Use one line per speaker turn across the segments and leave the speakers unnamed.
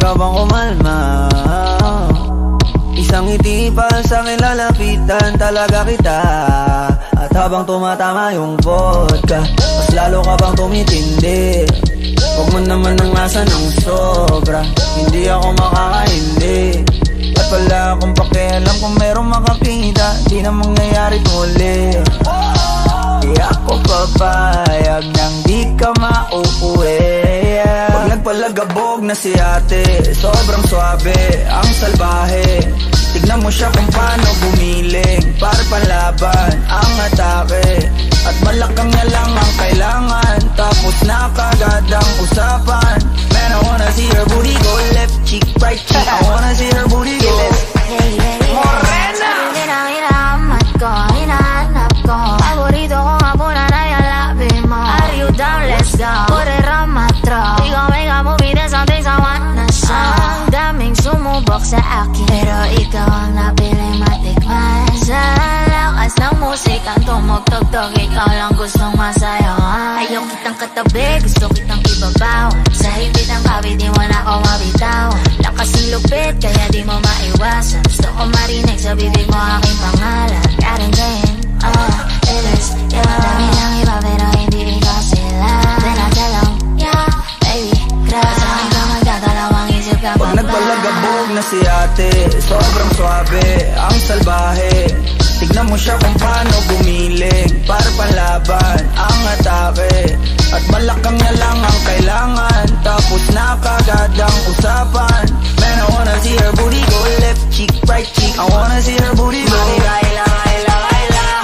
ka bang kumalma? Isang ngiti pa sa akin lalapitan talaga kita. At habang tumatama yung vodka, mas lalo ka bang tumitindi. Huwag mo naman ang asa ng sobra, hindi ako makakaindi. At wala akong pakialam kung merong makakita, di na mangyayari muli. Di ako papayag nang di ka mauuwi. Pag nagpalagabog na si ate, sobrang swabe, ang salbahe. Tignan mo siya kung paano bumiling, para panlaban ang atake. At malakang na lang ang kailangan, tapos na kagad ang usapan. Man, I wanna see her booty go left cheek, right cheek. I wanna see her booty go Morena!
Hinahanap ko, hinahanap ko. Paborito ko nga po na nayalabi mo. Are you down? Let's go. Put it on my throat. Ikaw ay movie, there's some things I wanna show. Ang daming sumubok sa akin, pero ikaw ang napiling matikman. Sa lakas ng musikang tumugtog-tog, ikaw lang gustong masayawan. Ayaw kitang katabi, gusto kitang ibabaw. Sa higpit ng kawit, di mo na ako mabitaw. Lakas ng lupit, kaya di mo maiwasan. Gusto ko marinig sa bibig mo aking pangalan. Karen Jane, it is you. Dami ng iba pero hindi ikaw sila. Then I tell them, yeah, baby, grabe. Sa akin ka magdadalawang isip ka pa ba?
Pag nagpalagabog na si ate, sobrang swabe, ang salbahe. Tignan mo siya kung paano bumiling, para panlaban ang atake. At malakang na lang ang kailangan, tapos na kagad ang usapan. Man, I wanna see her booty go left cheek, right cheek. I wanna see her booty go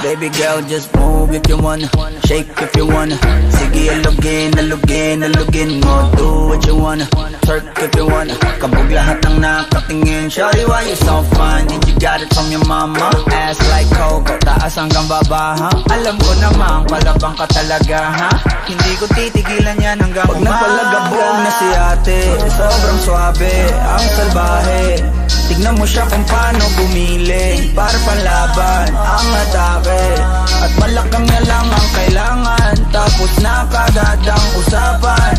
Baby girl, just move if you wanna, shake if you wanna. Sige, alugin, alugin, alugin mo. Do what you wanna, twerk if you wanna. Kabog lahat ng nakatingin. Shawty, why you so fine? Did you got it from your mama? Ass like Coco, taas hanggang baba, ha? Alam ko namang palabang ka talaga, ha? Hindi ko titigilan yan hanggang umaga. Pag napalagabog na si ate, sobrang swabe, ang salbahe. Tignan mo siya kung paano bumiling, para panlaban ang atake. At malakang na lang ang kailangan, tapos na kagad ang usapan.